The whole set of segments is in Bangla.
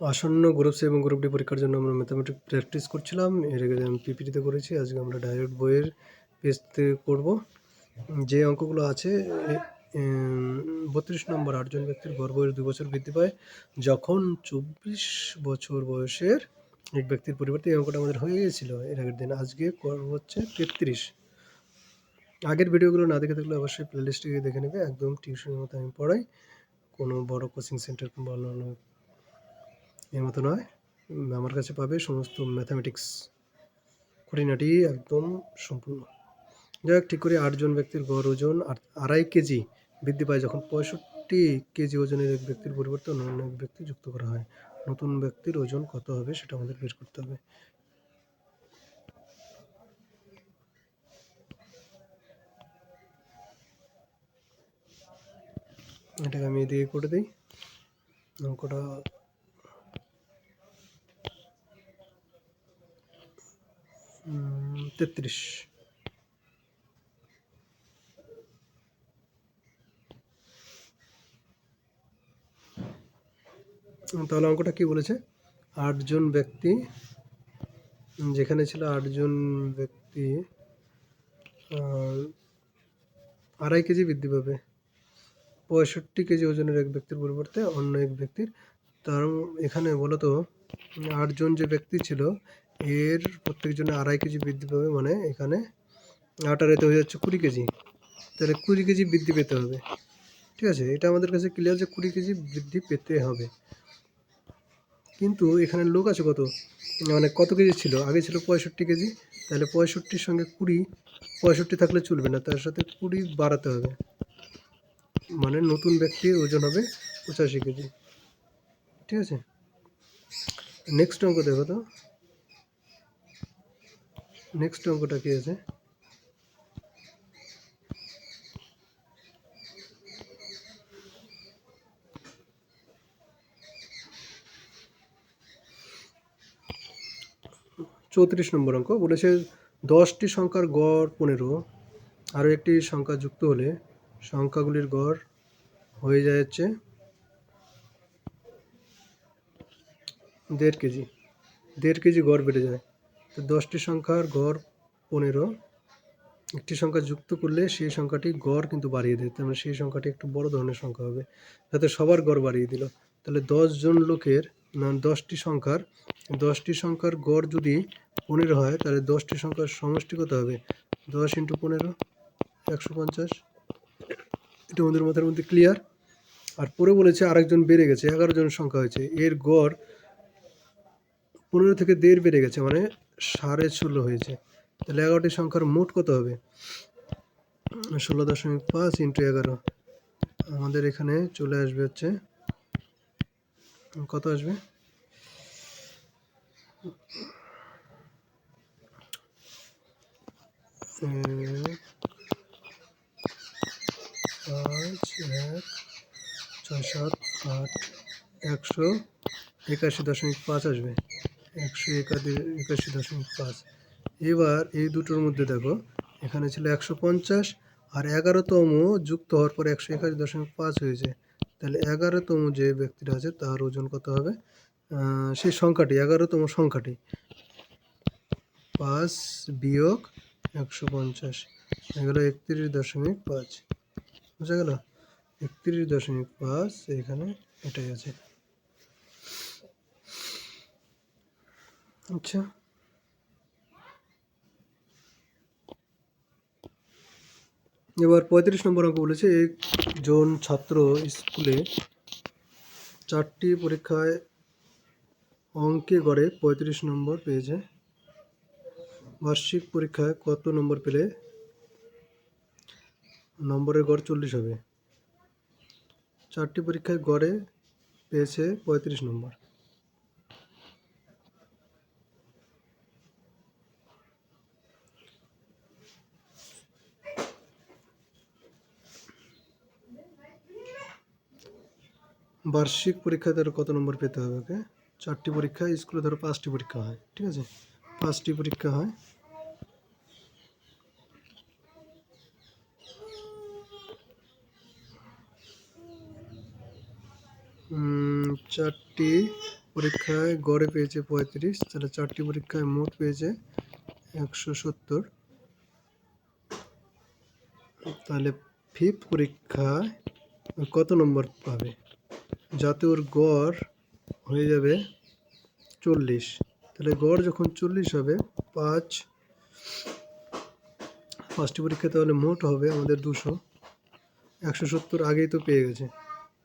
আসন্ন গ্রুপ সি এবং গ্রুপ ডি পরীক্ষার জন্য আমরা ম্যাথামেটিক্স প্র্যাকটিস করছিলাম। এর আগে আমি পিপিটিতে করেছি, আজকে আমরা ডাইরেক্ট বইয়ের পেজ থেকে করব। যে অঙ্কগুলো আছে 32 নম্বর, 8জন ব্যক্তির গড় বয়স 2 বছর বৃদ্ধি পায় যখন 24 বছর বয়সের এক ব্যক্তির পরিবর্তে। এই অঙ্কটা আমাদের হয়ে গিয়েছিল এর আগের দিন। আজকে করব হচ্ছে 33। আগের ভিডিওগুলো না দেখে থাকলে অবশ্যই প্লেলিস্টে গিয়ে দেখে নেবে। একদম টিউশনের মতো আমি পড়াই, কোনো বড় কোচিং সেন্টার কিংবা অন্যান্য এর মতো নয়। আমার কাছে পাবে সমস্ত ম্যাথামেটিক্স খুঁটিনাটি একদম সম্পূর্ণ। যাই হোক, ঠিক করে 8জন ব্যক্তির গড় ওজন 2.5 কেজি বৃদ্ধি পায় যখন 65 কেজি ওজনের এক ব্যক্তির পরিবর্তে অন্য এক ব্যক্তি যুক্ত করা হয়। নতুন ব্যক্তির ওজন কত হবে সেটা আমাদের বের করতে হবে। এটাকে আমি এদিকে করে দিই। অঙ্কটা হুম, 33। তাহলে অঙ্কটা কি বলেছে? 8জন ব্যক্তি, যেখানে ছিল 8জন ব্যক্তি 2.5 কেজি বৃদ্ধি পাবে 65 কেজি ওজনের এক ব্যক্তির পরিবর্তে অন্য এক ব্যক্তির। তার এখানে বলতো 8জন যে ব্যক্তি ছিল এর প্রত্যেকজনে 2.5 কেজি বৃদ্ধি পাবে, মানে এখানে 8 আর এতে হয়ে যাচ্ছে 20 কেজি। তাহলে 20 কেজি বৃদ্ধি পেতে হবে। ঠিক আছে, এটা আমাদের কাছে ক্লিয়ার যে 20 কেজি বৃদ্ধি পেতে হবে। কিন্তু এখানে লোক আছে কত, মানে কত কেজি ছিল? আগে ছিল 65 কেজি। তাহলে 65-র সঙ্গে 20, 65 থাকলে চলবে না, তার সাথে 20 বাড়াতে হবে, মানে নতুন ব্যক্তির ওজন হবে 85 কেজি। ঠিক আছে, নেক্সট অঙ্ক দেখো তো। নেক্সট অঙ্কটা কি আছে? চৌত্রিশ নম্বর অঙ্ক বলেছে 10টি সংখ্যার গড় 15, আরও একটি সংখ্যা যুক্ত হলে সংখ্যাগুলির গড় হয়ে যায় হচ্ছে 1.5 কেজি। 1.5 কেজি গড় বেড়ে যায়। তো 10টি সংখ্যার গড় 15, একটি সংখ্যা যুক্ত করলে সেই সংখ্যাটি গড় কিন্তু বাড়িয়ে দেয়, তার মানে সেই সংখ্যাটি একটু বড় ধরনের সংখ্যা হবে, যাতে সবার গড় বাড়িয়ে দিল। তাহলে 10জন লোকের, না 10টি সংখ্যার গড় যদি 15 হয়, তাহলে 10টি সংখ্যার সমষ্টি কত হবে? 10 × 15 150। এটা আমাদের মাথার মধ্যে ক্লিয়ার। আর পরে বলেছে আরেকজন বেড়ে গেছে, 11জন সংখ্যা হয়েছে, এর গড় 15 থেকে 1.5 বেড়ে গেছে, মানে 16.5 হয়েছে। তাহলে 11টি সংখ্যার মোট কত হবে? 16.5 × 11। আমাদের এখানে চলে আসবে হচ্ছে কত আসবে? 181.5 আসবে, 181.5। এবার এই দুটোর মধ্যে দেখো, এখানে ছিল 150 আর 11তম যুক্ত হওয়ার পরে 181.5 হয়েছে। তাহলে 11তম যে ব্যক্তিটা আছে তার ওজন কত হবে? সেই সংখ্যাটি, 11তম সংখ্যাটি 5 বিয়োগ 150 এগুলো 31.5। বুঝা গেল? 31.5 এখানে এটাই আছে। আচ্ছা, এবার 35 নম্বর অঙ্ক বলেছে একজন ছাত্র স্কুলে 4টি পরীক্ষায় অঙ্কে গড়ে 35 নম্বর পেয়েছে। বার্ষিক পরীক্ষায় কত নম্বর পেলে নম্বরের গড় 40 হবে? 4টি পরীক্ষায় গড়ে পেয়েছে 35 নম্বর। বার্ষিক পরীক্ষায় ধরো কত নম্বর পেতে হবে ওকে? 4টি পরীক্ষায়, স্কুলে ধরো 5টি পরীক্ষা হয়, ঠিক আছে? 5টি পরীক্ষা হয়, 4টি পরীক্ষায় গড়ে পেয়েছে 35, তাহলে 4টি পরীক্ষায় মোট পেয়েছে 170। তাহলে ফিফথ পরীক্ষায় কত নম্বর পাবে? যাতে ওর গড় হয়ে যাবে 40। তাহলে গড় যখন 40 হবে, পাঁচটি পরীক্ষা তাহলে মোট হবে আমাদের 200। 170 আগেই তো পেয়ে গেছে,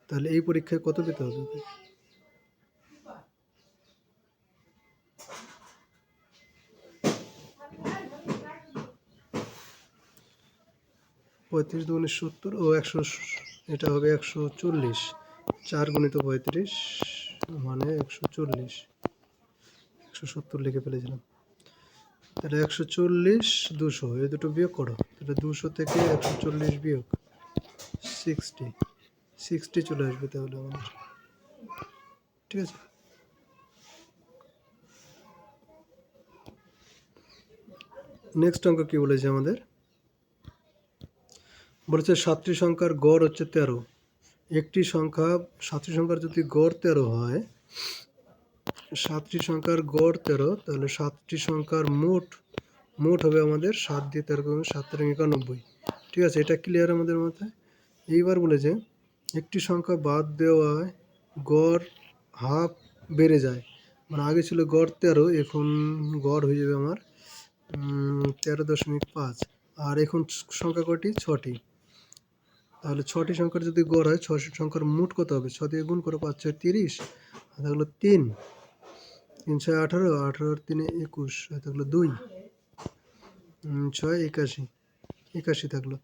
তাহলে এই পরীক্ষায় কত পেতে হবে? 35 দুগুণে 70 ও 100, এটা হবে 140। 4 গুণিত 35 মানে 140। 170 লিখে ফেলেছিলাম। তাহলে 140, 200, এই দুটো বিয়োগ করো। তাহলে 200 থেকে 140 বিয়োগ 60 চলে আসবে তাহলে আমাদের। ঠিক আছে, নেক্সট অঙ্ক কি বলেছে আমাদের? বলেছে 7টি সংখ্যার গড় হচ্ছে 13। একটি সংখ্যা 7টি সংখ্যার যদি গড় 13 হয়, 7টি সংখ্যার গড় 13, তাহলে 7টি সংখ্যার মোট হবে আমাদের 7 দিয়ে 13 গুণ 7 91। ঠিক আছে, এটা ক্লিয়ার আমাদের মাথায়। এইবার বলেছে একটি সংখ্যা বাদ দেওয়ায় গড় হাফ বেড়ে যায়। মানে আগে ছিল গড় 13, এখন গড় হয়ে যাবে আমার 13.5। আর এখন সংখ্যা কটি? 6টি। তাহলে 6টি সংখ্যার যদি গড় হয়, 6 সংখ্যার মোট কত হবে? 6 দিয়ে গুণ করো, 5 6 30, আর থাকলো 3, 3 6 18, 18 3 21, আর থাকলো 2, 6 81 থাকলো।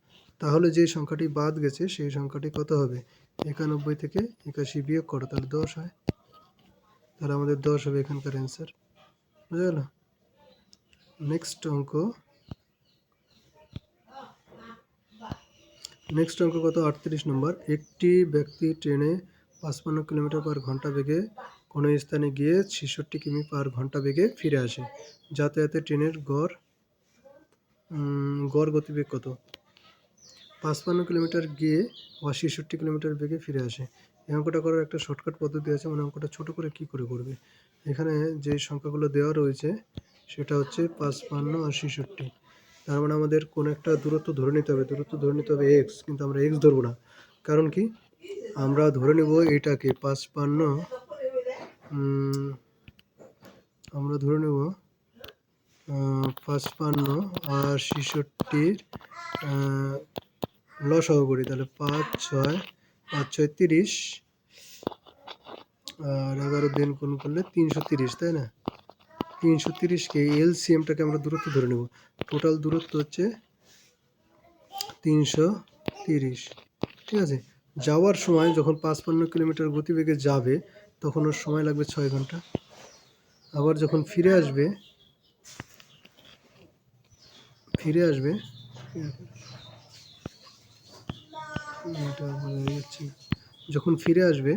তাহলে যে সংখ্যাটি বাদ গেছে সেই সংখ্যাটি কত হবে? 91 থেকে 81 বিয়োগ করো, তাহলে 10 হয়। তাহলে আমাদের 10 হবে এখানকার অ্যান্সার। বুঝা গেল? নেক্সট অঙ্ক কত? 38 নম্বর। একটি ব্যক্তি ট্রেনে 55 কিলোমিটার পার ঘন্টা বেগে কোনো স্থানে গিয়ে 66 কিমি পার ঘন্টা বেগে ফিরে আসে। যাতায়াতে ট্রেনের গড় গতিবেগ কত? 55 কিলোমিটার গিয়ে বা 66 কিলোমিটার বেগে ফিরে আসে। এই অঙ্কটা করার একটা শর্টকাট পদ্ধতি আছে। মানে অঙ্কটা ছোটো করে কী করে করবে? এখানে যে সংখ্যাগুলো দেওয়া রয়েছে সেটা হচ্ছে 55 আর 66। তার মানে আমাদের কোনো একটা দূরত্ব ধরে নিতে হবে। দূরত্ব ধরে নিতে হবে এক্স, কিন্তু আমরা এক্স ধরবো না। কারণ কি? আমরা ধরে নেব এটাকে 55, আমরা ধরে নেব 55 আর 66 লসাগু করি। তাহলে 5 6 30, আর 11 দিন গুণ করলে 330, তাই না? 330কে এলসিএমটাকে আমরা দূরত্ব ধরে নেব। টোটাল দূরত্ব হচ্ছে 330। ঠিক আছে, যাওয়ার সময় যখন 55 কিলোমিটার গতিবেগে যাবে তখন ওর সময় লাগবে 6 ঘন্টা। আবার যখন ফিরে আসবে যখন ফিরে আসবে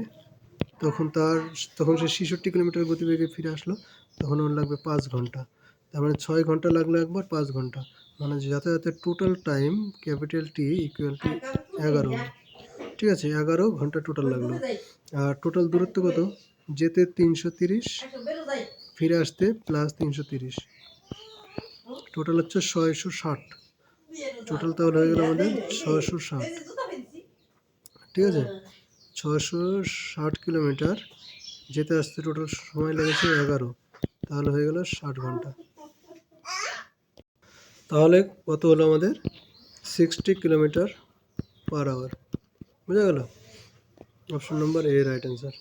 তখন সে 66 কিলোমিটার গতিবেগে ফিরে আসলো, তখন ওর লাগবে 5 ঘন্টা। তার মানে 6 ঘন্টা লাগলো একবার, 5 ঘন্টা, মানে যাতায়াতের total time capital T equal to 11। ঠিক আছে, 11 ঘন্টা টোটাল লাগলো। আর টোটাল দূরত্ব কত? যেতে 330, ফিরে আসতে প্লাস 330, টোটাল হচ্ছে 660। টোটাল তাহলে হয়ে গেল আমাদের 660। ঠিক আছে, 660 কিলোমিটার যেতে আসতে টোটাল সময় লেগেছে 11, তাহলে হয়ে গেল 60 ঘন্টা। তাহলে কত হলো আমাদের? 60 কিলোমিটার পার আওয়ার। বুঝা গেল? Option number A right answer.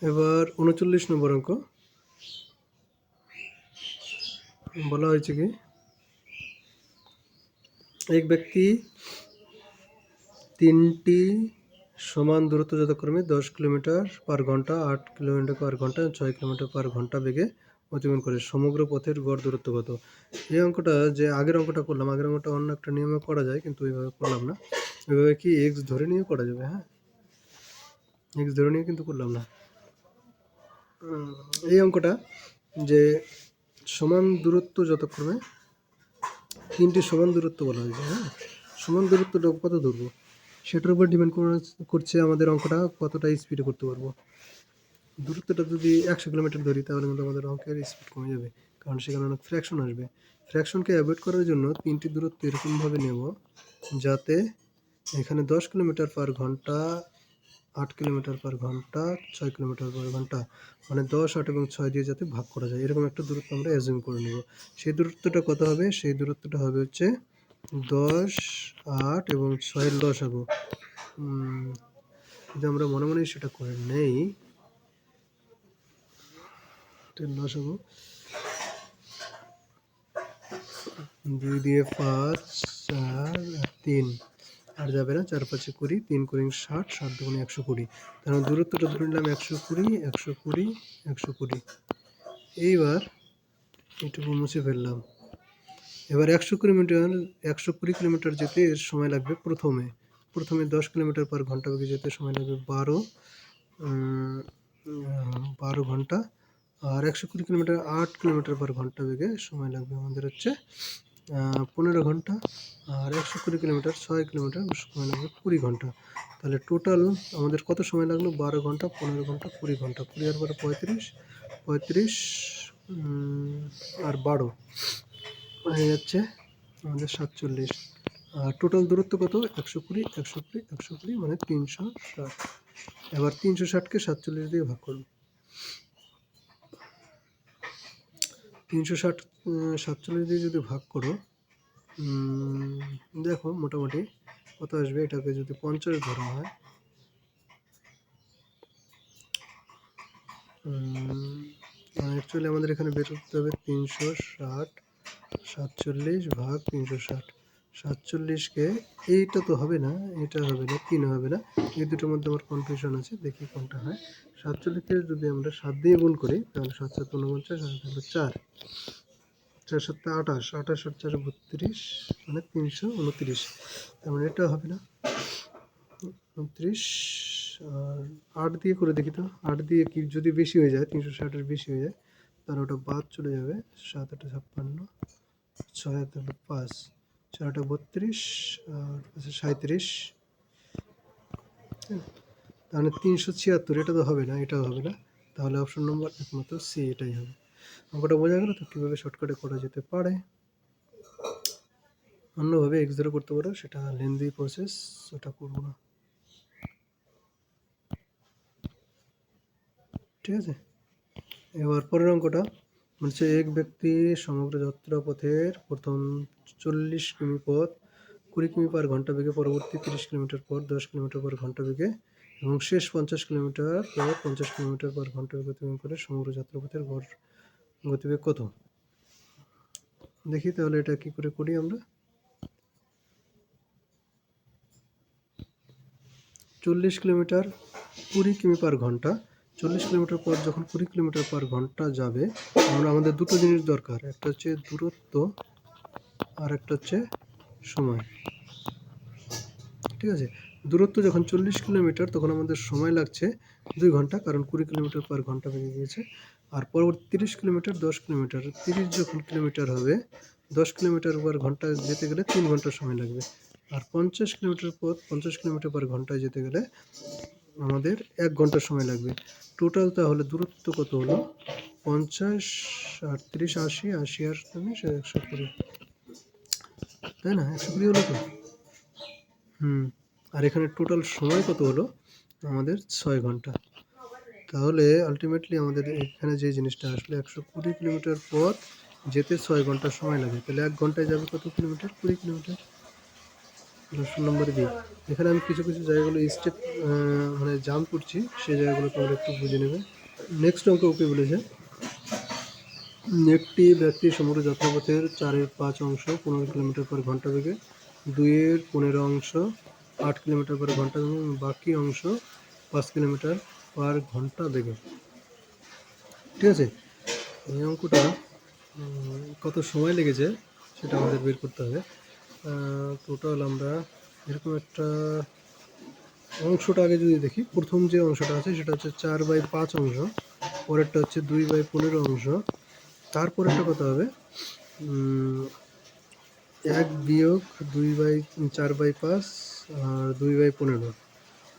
এবার 39 নম্বর অঙ্ক বলা হয়েছে কি, এক ব্যক্তি 3টি সমান দূরত্ব যথাক্রমে 10 কিলোমিটার পার ঘন্টা, 8 কিলোমিটার পার ঘন্টা, 6 কিলোমিটার পার ঘন্টা বেগে অতিক্রম করে। সমগ্র পথের গড় দূরত্ব কত? এই অঙ্কটা যে আগের অঙ্কটা করলাম, আগের অঙ্কটা অন্য একটা নিয়মে করা যায়, কিন্তু ওইভাবে করলাম না। ওইভাবে কি এক্স ধরে নিয়ে করা যাবে? হ্যাঁ, এক্স ধরে নিয়ে কিন্তু করলাম না। এই অঙ্কটা যে সমান দূরত্ব যথাক্রমে 3টি সমান দূরত্ব বলা হয়েছে। হ্যাঁ, সমান দূরত্বটা কত ধরবো সেটার উপর ডিপেন্ড করছে আমাদের অঙ্কটা কতটা স্পিডে করতে পারবো। দূরত্বটা যদি 100 কিলোমিটার ধরি তাহলে কিন্তু আমাদের অঙ্কের স্পিড কমে যাবে, কারণ সেখানে অনেক ফ্র্যাকশন আসবে। ফ্র্যাকশনকে অ্যাভয়েড করার জন্য 3টি দূরত্ব এরকমভাবে নেব যাতে এখানে 10 কিলোমিটার পার ঘন্টা, 8 কিলোমিটার পার ঘন্টা, 6 কিলোমিটার পার ঘন্টা, মানে 10, 8 এবং 6 দিয়ে যাতে ভাগ করা যায়, এরকম একটা দূরত্ব আমরা অ্যাজিউম করে নেব। সেই দূরত্বটা কত হবে? সেই দূরত্বটা হবে হচ্ছে 10, 8 এবং 6-এর লসাগু। যদি আমরা মনে মনে সেটা করে নেই, লসাগু 2 দিয়ে 5, 4, 3 আর যাবে না, 4 5 20, 3 করে 60, 7 দুগুণে 120। তার মানে দূরত্বটা ধরে নিলাম 120, 120, 120। এইবার এটুকু মুছে ফেললাম। এবার 120 কিলোমিটার যেতে এর সময় লাগবে প্রথমে 10 কিলোমিটার পার ঘন্টা বেগে যেতে সময় লাগবে 12 ঘন্টা। আর 120 কিলোমিটার 8 কিলোমিটার পার ঘন্টা বেগে সময় লাগবে আমাদের হচ্ছে 15 ঘন্টা। আর 120 কিলোমিটার 6 কিলোমিটার সময় লাগবে 20 ঘন্টা। তাহলে টোটাল আমাদের কত সময় লাগলো? 12 ঘন্টা, 15 ঘন্টা, 20 ঘন্টা, 20 আর 12 35 আর 12 হয়ে যাচ্ছে আমাদের 47। আর টোটাল দূরত্ব কত? 120, 120, 120 মানে 360। এবার 360কে 47 দিয়ে ভাগ করুন। 360 47 দিয়ে যদি ভাগ করো, দেখো মোটামুটি কত আসবে। এটাকে যদি 50 ধরা হয়, অ্যাকচুয়ালি আমাদের এখানে বের করতে হবে 360 47 ভাগ 360। 47কে এইটা তো হবে না, এটা হবে না, 3 হবে না, এই দুটোর মধ্যে আমার কনফিউশন আছে, দেখি কোনটা হয়। 47কে যদি আমরা 7 দিয়ে গুণ করি তাহলে 7 7 49 আর হলো 4, 4 7 28, 28 আর 4 32 মানে 329। তার মানে এটা হবে না, 29। আর 8 দিয়ে করে দেখি তো, 8 দিয়ে কি যদি বেশি হয়ে যায়, 360-এর বেশি হয়ে যায়, তাহলে ওটা বাদ চলে যাবে। 7 8 56, 6 হাতে 5, 4 8 32 আর 5 37। তাহলে 376, এটা তো হবে না, এটাও হবে না। তাহলে অপশন নম্বর একমাত্র সি, এটাই হবে। অঙ্কটা বোঝা গেল তো কীভাবে শর্টকাটে করা যেতে পারে। অন্যভাবে এক্স ধরে করতে পারো, সেটা লেন্দি প্রসেস, ওটা করবো না। ঠিক আছে, এবার পরের অঙ্কটা বলছে এক ব্যক্তি সমগ্র যাত্রাপথের প্রথম 40 কিমি পথ 20 কিমি পার ঘন্টা বেগে, পরবর্তী 30 কিলোমিটার পর 10 কিলোমিটার পার ঘন্টা বেগে এবং শেষ 50 কিলোমিটার পর 50 কিলোমিটার পার ঘন্টা বেগে অতিক্রম করে। সমগ্র যাত্রাপথের গড় গতিবেগ কত? দেখি তাহলে এটা কি করে করি আমরা। 40 কিলোমিটার 20 কিমি পার ঘন্টা, 40 কিলোমিটার পর যখন 20 কিলোমিটার পার ঘন্টা যাবে, আমাদের দুটো জিনিস দরকার, একটা হচ্ছে দূরত্ব আর একটা হচ্ছে সময়। ঠিক আছে, দূরত্ব যখন 40 কিলোমিটার তখন আমাদের সময় লাগছে 2 ঘন্টা, কারণ 20 কিলোমিটার পার ঘন্টা বেগে গিয়েছে। আর পরবর্তী 30 কিলোমিটার 10 কিলোমিটার, 30 যখন কিলোমিটার হবে 10 কিলোমিটার পার ঘন্টা যেতে গেলে 3 ঘন্টা সময় লাগবে। আর 50 কিলোমিটার পর 50 কিলোমিটার পার ঘন্টায় যেতে গেলে আমাদের 1 ঘন্টা সময় লাগবে। টোটাল তাহলে দূরত্ব কত হলো? 50, 38, 80, 80 আর 120, তাই না? 120 হলো তো। আর এখানে টোটাল সময় কত হলো? আমাদের 6 ঘন্টা। তাহলে আলটিমেটলি আমাদের এখানে যে জিনিসটা আসলে 120 কিলোমিটার পথ যেতে 6 ঘন্টা সময় লাগে, তাহলে 1 ঘন্টায় যাবে কত কিলোমিটার? 20 কিলোমিটার। অপশন নম্বরে বি। এখানে আমি কিছু কিছু জায়গাগুলো স্টেপ মানে জাম্প করছি, সেই জায়গাগুলো তোমরা একটু বুঝে নেবে। নেক্সট অঙ্ক ওকে বলেছে, একটি ব্যক্তি সমগ্র যাত্রাপথের 4/5 অংশ 15 কিলোমিটার পার ঘন্টা বেগে 2-এর 15 অংশ 8 কিলোমিটার পার ঘন্টা এবং বাকি অংশ 5 কিলোমিটার পার ঘন্টা বেগে। ঠিক আছে, এই অঙ্কটা কত সময় লেগেছে সেটা আমাদের বের করতে হবে। টোটাল আমরা এরকম একটা অংশটা আগে যদি দেখি, প্রথম যে অংশটা আছে সেটা হচ্ছে 4/5 অংশ, পরেরটা হচ্ছে 2/15 অংশ, তারপরেরটা কত হবে 1 বিয়োগ 4/5 আর 2/15।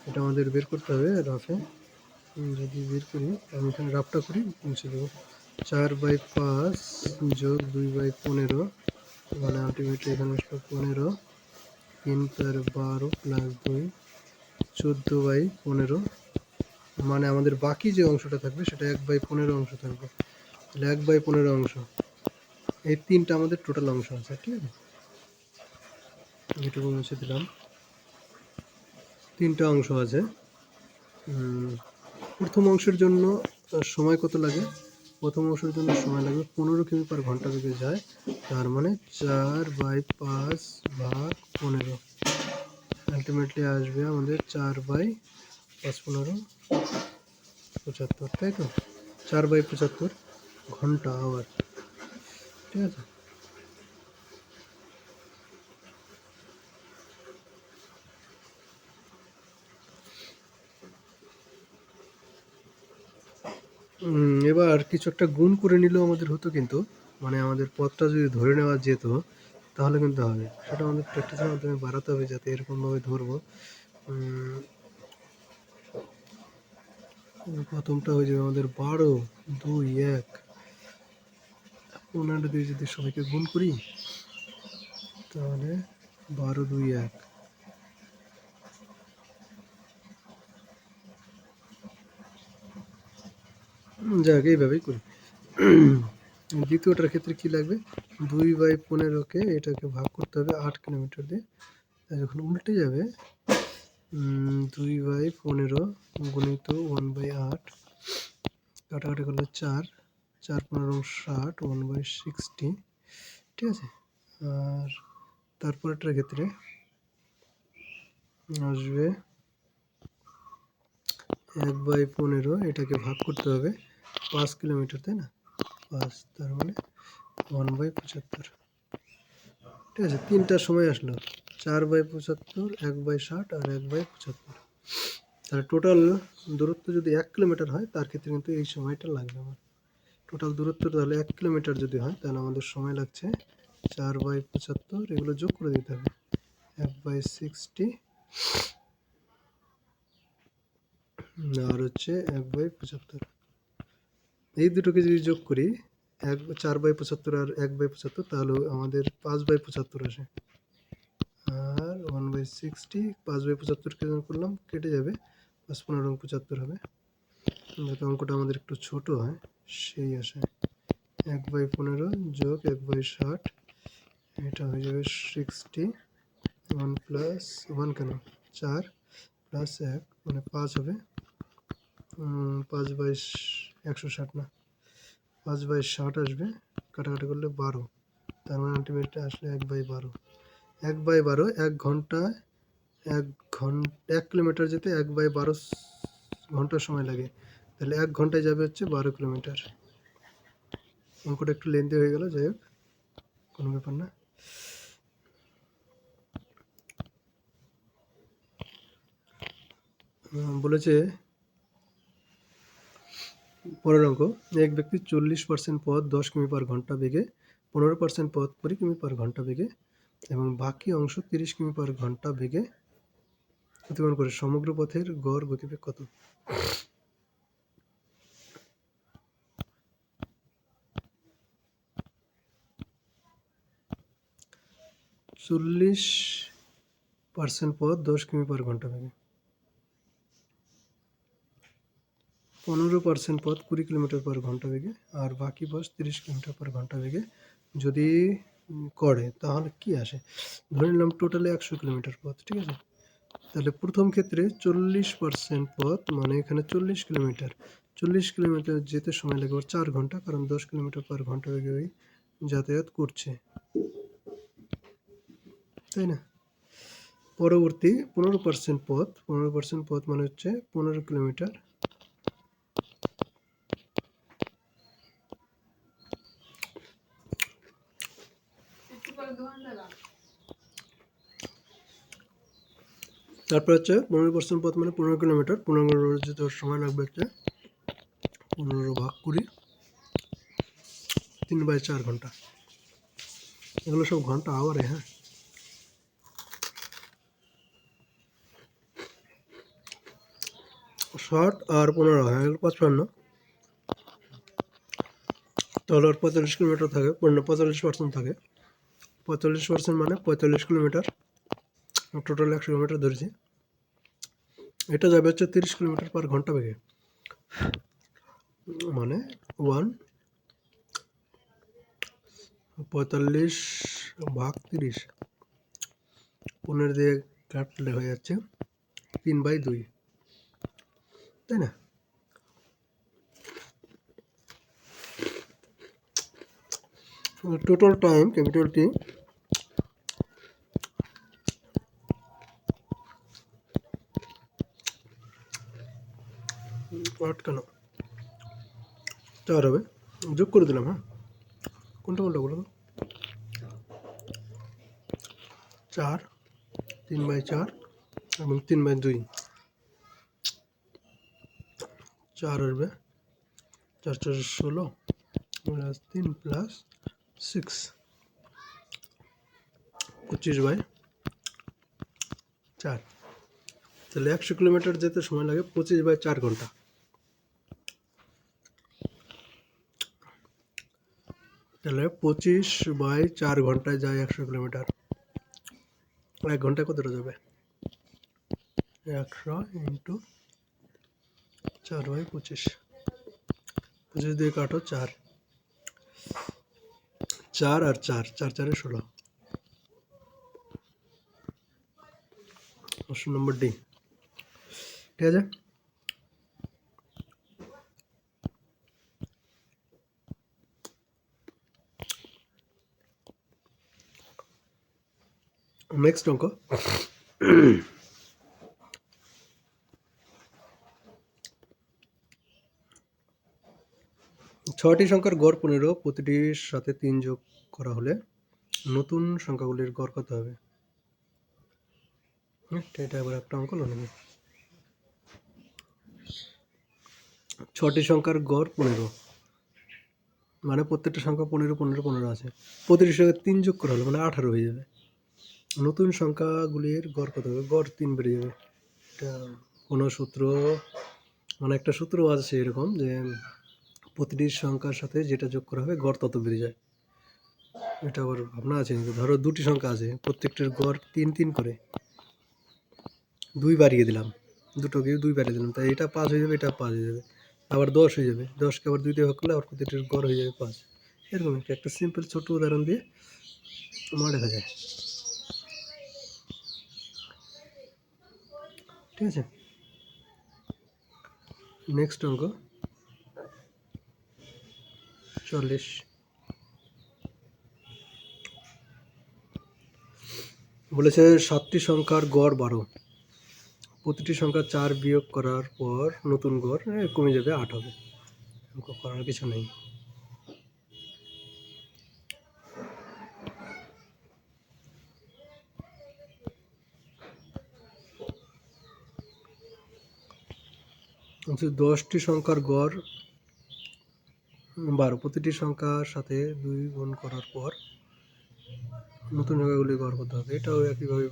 এটা আমাদের বের করতে হবে রাফে। যদি বের করি, আমি এখানে রাফটা করি, মুছে দেবো। 4/5 যোগ 2/15 মানে আলটিমেটলি এখানে আসবে 15, 3 × 12 প্লাস 2 14/15, মানে আমাদের বাকি যে অংশটা থাকবে সেটা 1/15 অংশ থাকবে। তাহলে 1/15 অংশ, এই তিনটা আমাদের টোটাল অংশ আছে। ঠিক আছে, এটুকু মুছে দিলাম। তিনটা অংশ আছে। প্রথম অংশের জন্য সময় কত লাগে? প্রথম অংশের জন্য সময় লাগবে 15 কিমি পার ঘন্টা বেগে যায়, তার মানে 4/5 ভাগ 15, আলটিমেটলি আসবে আমাদের 4/5 15 75, তাই তো? 4/75 ঘন্টা আওয়ার। ঠিক আছে, এবার কিছু একটা গুণ করে নিলেও আমাদের হতো, কিন্তু মানে আমাদের পথটা যদি ধরে নেওয়া যেত তাহলে কিন্তু হবে। সেটা আমাদের প্র্যাকটিসের মাধ্যমে বাড়াতে হবে যাতে এরকমভাবে ধরবো। প্রথমটা হয়ে যাবে আমাদের 12, 2, 1, 15 দিয়ে যদি সবাইকে গুণ করি তাহলে 12, 2, 1। যাক, এইভাবেই করি। দ্বিতীয়টার ক্ষেত্রে কি লাগবে? 2/15কে এটাকে ভাগ করতে হবে 8 কিলোমিটার দিয়ে। যখন উল্টে যাবে 2/15 গুণিত 1/8, কাটাকাটি করলে 4, 4 15 60, 1/60। ঠিক আছে, আর তারপরেরটার ক্ষেত্রে আসবে 1/15, এটাকে ভাগ করতে হবে 5 কিলোমিটার, তাই না? 5, তার মানে 1/75। ঠিক আছে, তিনটার সময় আসলো 4/75, 1/60 আর 1/75। তাহলে টোটাল দূরত্ব যদি 1 কিলোমিটার হয় তার ক্ষেত্রে কিন্তু এই সময়টা লাগবে আমার। টোটাল দূরত্ব তাহলে 1 কিলোমিটার যদি হয় তাহলে আমাদের সময় লাগছে 4/75, এগুলো যোগ করে দিতে হবে, 1/60 আর হচ্ছে 1/75। এই দুটোকে যদি যোগ করি 4/75 আর 1/75, তাহলে আমাদের 5/75 আসে। আর 1/60, 5/75কে যখন করলাম কেটে যাবে, 5 15 75 হবে। যাতে অঙ্কটা আমাদের একটু ছোট হয় সেই আসে। 1/15 যোগ 1/60, এটা হয়ে যাবে 60, 1 প্লাস 1 কেন 4 প্লাস 1 মানে 5 হবে। 5/160 না, 5/60 আসবে, কাটাকাটি করলে 12, তার মানে আলটিমেটলি আসলে 1/12। 1/12, 1 ঘন্টায় 1 কিলোমিটার যেতে 1/12 ঘন্টা সময় লাগে, তাহলে 1 ঘন্টায় যাবে হচ্ছে 12 কিলোমিটার। অঙ্কটা একটু লেন্থি হয়ে গেল, যাই হোক কোনো ব্যাপার না। বলেছে পরের অঙ্ক, এক ব্যক্তি 40% পথ 10 কিমি পার ঘন্টা বেগে, 15% পথ 20 কিমি পার ঘন্টা বেগে এবং বাকি অংশ 30 কিমি পার ঘন্টা বেগে অতিক্রম করে, সমগ্র পথের গড় গতিবেগ কত? চল্লিশ % পথ 10 কিমি পার ঘন্টা বেগে, 15% পথ 20 কিলোমিটার পার ঘন্টা বেগে আর বাকি পথ 30 কিলোমিটার পার ঘন্টা বেগে যদি করে তাহলে কি আসে? ধরে নিলাম টোটালি 100 কিলোমিটার পথ। ঠিক আছে, তাহলে প্রথম ক্ষেত্রে 40% পথ মানে এখানে 40 কিলোমিটার, 40 কিলোমিটার যেতে সময় লাগবে 4 ঘন্টা, কারণ 10 কিলোমিটার পার ঘন্টা বেগে ওই যাতায়াত করছে, তাই না? পরবর্তী 15% পথ, 15% পথ মানে হচ্ছে 15 কিলোমিটার। তারপর হচ্ছে 15% পথ মানে 15 কিলোমিটার। 15 যেতে সময় লাগবে হচ্ছে 15 ভাগ 20, 3/4 ঘন্টা। এগুলো সব ঘন্টা আওয়ারে। হ্যাঁ, ষাট আর 15 হয়ে গেল 55। তাহলে আর 45 কিলোমিটার থাকে, 45% থাকে। 45% মানে 45 কিলোমিটার। টোটাল 100 কিলোমিটার ধরেছি। এটা যাবে হচ্ছে 30 কিলোমিটার পার ঘন্টা বেগে, মানে 45 ভাগ 30, 15 দিয়ে কাটলে হয়ে যাচ্ছে 3/2, তাই না? টোটাল টাইম ক্যাপিটাল টি কেন 4 হবে, যোগ করে দিলাম। হ্যাঁ, কোনটা কোনটা বলো তো? 4, 3/4 এবং 3/2। 4 আসবে, 4 4 16 প্লাস 3 প্লাস 6, 25/4। তাহলে 100 কিলোমিটার যেতে সময় লাগে 25/4 ঘন্টা। তাহলে 25/4 ঘন্টায় যায় 100 কিলোমিটার। 1 ঘন্টায় কতটা যাবে? 100 ইন্টু 4/25, 25 দিয়ে কাটো 4, 4 আর 4, 4 4 16। অপশন নম্বর ডি, ঠিক আছে। নেক্সট অঙ্ক, 6টি সংখ্যার গড় 15, প্রতিটির সাথে 3 যোগ করা হলে নতুন সংখ্যাগুলির গড় কত হবে? এটা আবার একটা অঙ্ক নেব। 6টি সংখ্যার গড় 15, মানে প্রত্যেকটা সংখ্যা 15 15 15 আছে। প্রতিটির সাথে 3 যোগ করা হলে মানে 18 হয়ে যাবে। নতুন সংখ্যাগুলির গড় কত হবে? গড় 3 বেড়ে যাবে। এটা কোনো সূত্র, মানে একটা সূত্র আছে এরকম যে প্রতিটি সংখ্যার সাথে যেটা যোগ করা হবে গড় তত বেড়ে যায়। এটা আবার ভাবনা আছে, ধরো দুটি সংখ্যা আছে, প্রত্যেকটার গড় 3 3 করে, 2 বাড়িয়ে দিলাম, দুটোকে 2 বাড়িয়ে দিলাম, তাই এটা 5 হয়ে যাবে, এটা 5 হয়ে যাবে, আবার 10 হয়ে যাবে। 10কে আবার 2 দিয়ে ভাগ করলে আবার প্রত্যেকটার গড় হয়ে যাবে 5। এরকম একটা সিম্পল ছোট উদাহরণ দিয়ে মনে রাখা যায়, ঠিক আছে। নেক্সট অঙ্ক 40, বলেছে 7টি সংখ্যার গড় 12, প্রতিটি সংখ্যা 4 বিয়োগ করার পর নতুন গড় কমে যাবে 8 হবে। অঙ্ক করার কিছু নেই। আচ্ছা, 10টি সংখ্যার গড় 12, প্রতিটি সংখ্যার সাথে 2 গুণ করার পর নতুন সংখ্যাগুলি গড় করতে হবে। এটাও একইভাবে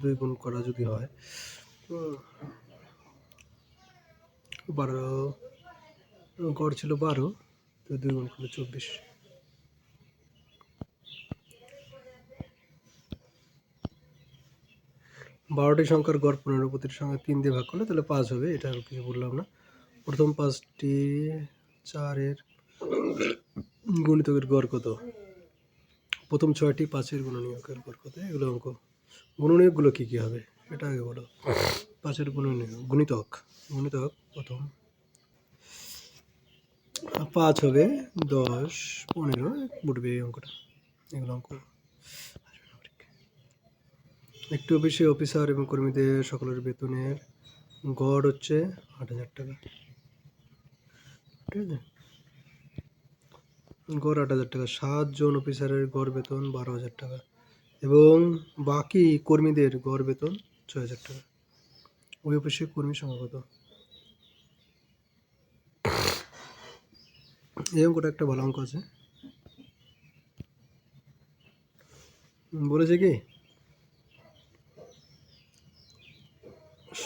2 গুণ করা যদি হয়, 12 গড় ছিল 12, তো 2 গুণ করলে 24। বারোটি সংখ্যার গড় 15, প্রতিটি সংখ্যা 3 দিয়ে ভাগ করলে তাহলে 5 হবে। এটা আর কিছু বললাম না। প্রথম 5টি 4-এর গুণিতকের গড় কত? প্রথম 6টি 5-এর গুণনীয়কের গড় কত? এগুলো অঙ্ক। গুণনীয়কগুলো কী কী হবে এটা আগে বলো। 5-এর গুণিতক, গুণিতক প্রথম 5 হবে, 10 15 উঠবে এই অঙ্কটা। এগুলো অঙ্ক একটি অফিসে অফিসার এবং কর্মীদের সকলের বেতনের গড় হচ্ছে 8,000 টাকা। ঠিক আছে, গড় 8,000 টাকা। 7 জন অফিসারের গড় বেতন 12,000 টাকা এবং বাকি কর্মীদের গড় বেতন 6,000 টাকা। ওই অফিসে কর্মী সংখ্যা কত? এই অঙ্কটা একটা ভালো অঙ্ক আছে। বলেছে কি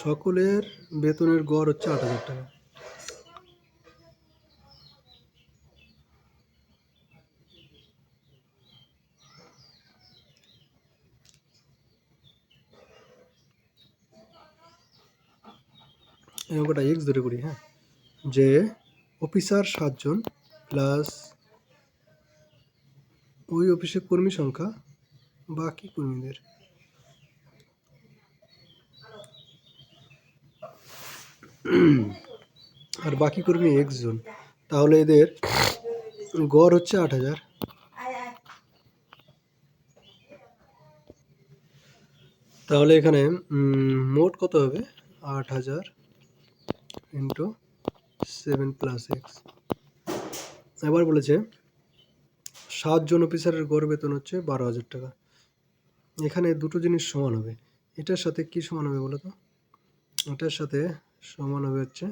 সকলের বেতনের গড় হচ্ছে 8,000 টাকা। এই অঙ্কটা এক্স ধরে করি। হ্যাঁ, যে অফিসার 7 জন প্লাস ওই অফিসে কর্মী সংখ্যা বাকি কর্মীদের, আর বাকি কর্মী এক্স জন, তাহলে এদের গড় হচ্ছে 8,000। তাহলে এখানে মোট কত হবে? 8,000 ইন্টু 7 প্লাস এক্স। এবার বলেছে 7 জন অফিসারের গড় বেতন হচ্ছে 12,000 টাকা। এখানে দুটো জিনিস সমান হবে। এটার সাথে কি সমান হবে বলো তো? এটার সাথে সমান হবে হচ্ছে,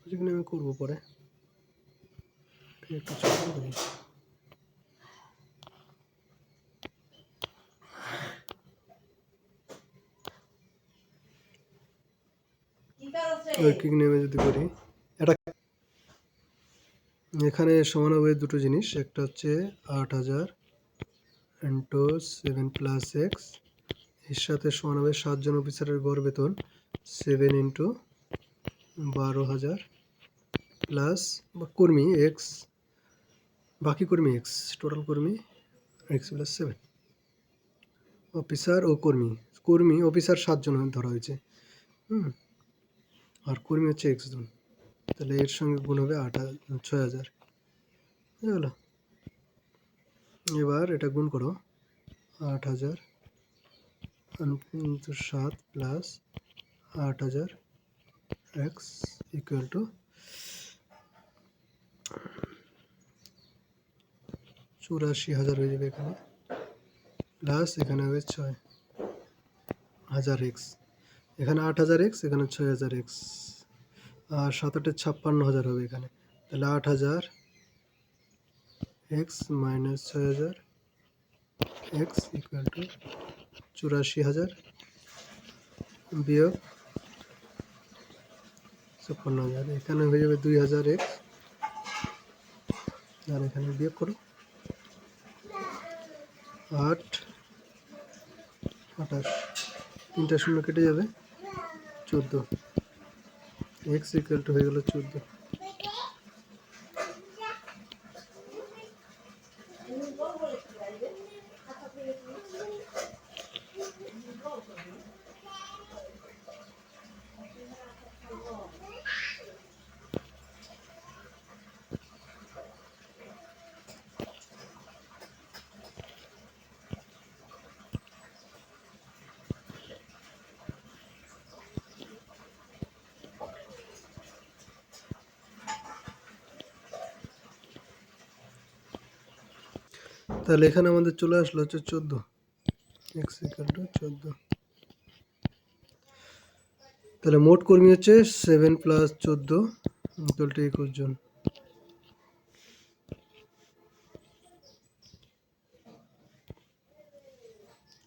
যেখানে আমি করবো পরে, একটু ছোট করে দিই। ঐকিক নিয়মে যদি করি, এটা এখানে সমান হবে দুটো জিনিস। একটা হচ্ছে 8,000 ইন্টু 7 প্লাস এক্স, এর সাথে সমান হবে 7 জন অফিসারের গড় বেতন 7 ইন্টু 12,000 প্লাস কর্মী এক্স, বাকি কর্মী এক্স, টোটাল কর্মী এক্স প্লাস 7। অফিসার ও কর্মী, কর্মী অফিসার 7 জন ধরা হয়েছে, আর কর্মী হচ্ছে এক্স জন। তাহলে এর সঙ্গে গুণ হবে 6,000। বুঝলো? এবার এটা গুণ করো, 8,000 into 7 plus 8,000 x equal to 84,000 হয়ে যাবে এখানে, প্লাস এখানে হবে 6,000 এক্স, এখানে 8,000 এক্স, এখানে 6,000 এক্স, আর 7 8 56,000 হবে এখানে। তাহলে 8,000 x minus 6,000 x equal to 84,000 বিয়োগ 56,000, এখানে হয়ে যাবে 2,000 এক্স, আর এখানে বিয়োগ করো 8 28, 3টা শূন্য কেটে যাবে, 14 এক্স ইকুয়াল টু হয়ে গেল 14। তাহলে এখানে আমাদের চলে আসলো হচ্ছে 14, এক্স ইকুয়াল টু 14। তাহলে মোট কর্মী হচ্ছে 7 প্লাস 14 ইকুয়াল টু 21 জন।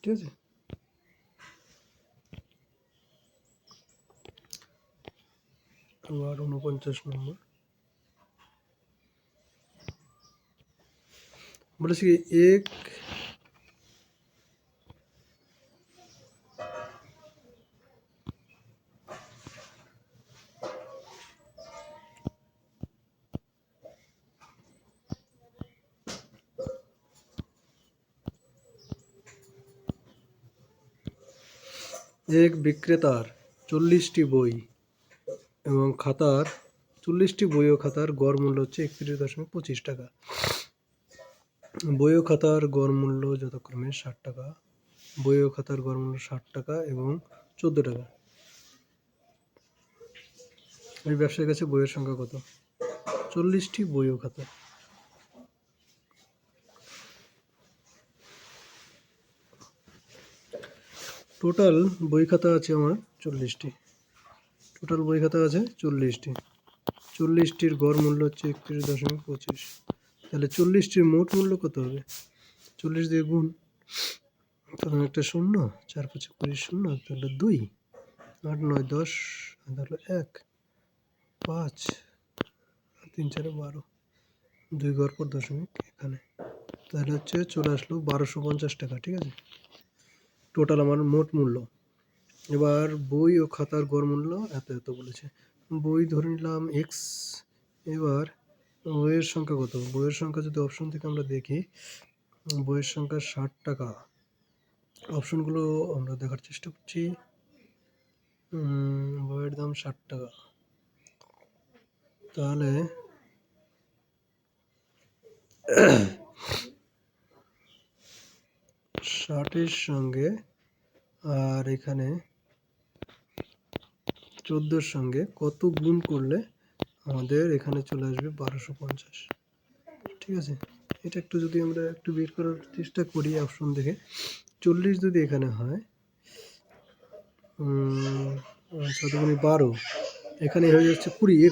ঠিক আছে, আবার 49 নম্বর বলেছি এক এক বিক্রেতার 40টি বই এবং খাতার 40টি বই ও খাতার গড় মূল্য হচ্ছে 31.25 টাকা। বই ও খাতার গড় মূল্য যথাক্রমে 60 টাকা বই ও খাতার গড় মূল্য 60 টাকা এবং 14 টাকা। এই ব্যবসায়ীর কাছে বইয়ের সংখ্যা কত? 40টি বই ও খাতা। টোটাল বই খাতা আছে আমার 40টি। টোটাল বই খাতা আছে 40টি। 40টির গড় মূল্য হচ্ছে 31.25। তাহলে 40টির মোট মূল্য কত হবে? 40 দিয়ে গুণ, প্রথমে একটা শূন্য, 4 5 20 শূন্য, তাহলে 2, 8 9 10, তাহলে 1 5, 3 4 12, 2 ঘর পর দশমিক এখানে, তাহলে হচ্ছে চলে আসলো 1250 টাকা। ঠিক আছে, টোটাল আমার মোট মূল্য। এবার বই ও খাতার গড় মূল্য এত এত বলেছে। বই ধরে নিলাম এক্স। এবার বইয়ের সংখ্যা কত? বইয়ের সংখ্যা যদি অপশন থেকে আমরা দেখি, বইয়ের সংখ্যা 60 টাকা। অপশনগুলো আমরা দেখার চেষ্টা করছি। বইয়ের দাম 60 টাকা, তাহলে 60-এর সঙ্গে আর এখানে 14-র সঙ্গে কত গুণ করলে আমাদের এখানে চলে আসবে 1250। ঠিক আছে, এটা একটু যদি আমরা একটু বের করার চেষ্টা করি অপশন দেখে। 40 যদি এখানে হয়, 12, এখানে হয়ে যাচ্ছে 20,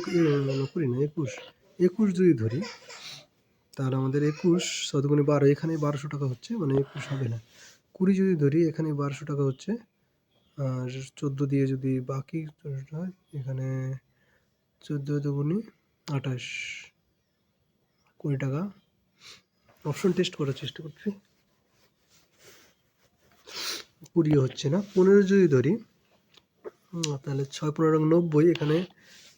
20 না 21, 21 যদি ধরি, তাহলে আমাদের 21 12, এখানে 1200 টাকা হচ্ছে, মানে 21 হবে না। 20 যদি ধরি, এখানে 1200 টাকা হচ্ছে, আর 14 দিয়ে যদি বাকি হয়, এখানে 14 দুগুণে 28, 20 টাকা। অপশন টেস্ট করার চেষ্টা করছি, 20 হচ্ছে না। 15 যদি ধরি, তাহলে 6 15 90, এখানে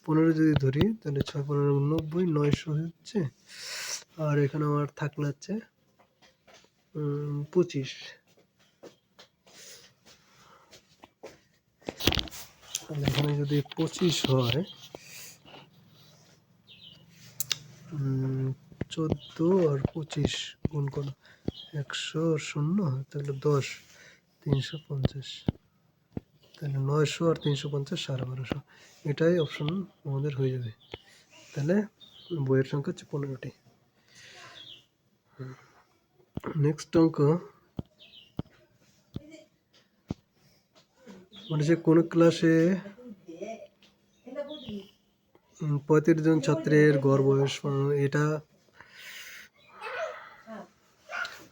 15 যদি ধরি, তাহলে 6 15 90, 900 হচ্ছে, আর এখানে আমার থাকলে হচ্ছে 25। তাহলে এখানে যদি 25 হয়, 14 আর 25 গুণ করো, 100 শূন্য, তাহলে 10, 350, তাহলে 900 আর 350 1250। এটাই অপশন আমাদের হয়ে যাবে। তাহলে বইয়ের সংখ্যা হচ্ছে 15টি। নেক্সট অঙ্ক মানে যে কোন ক্লাসে 35 জন ছাত্রের গড় বয়স, এটা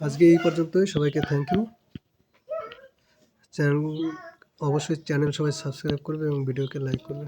আজকে এই পর্যন্তই। সবাইকে থ্যাংক ইউ। চ্যানেল অবশ্যই সবাই সাবস্ক্রাইব করবে এবং ভিডিওকে লাইক করবে।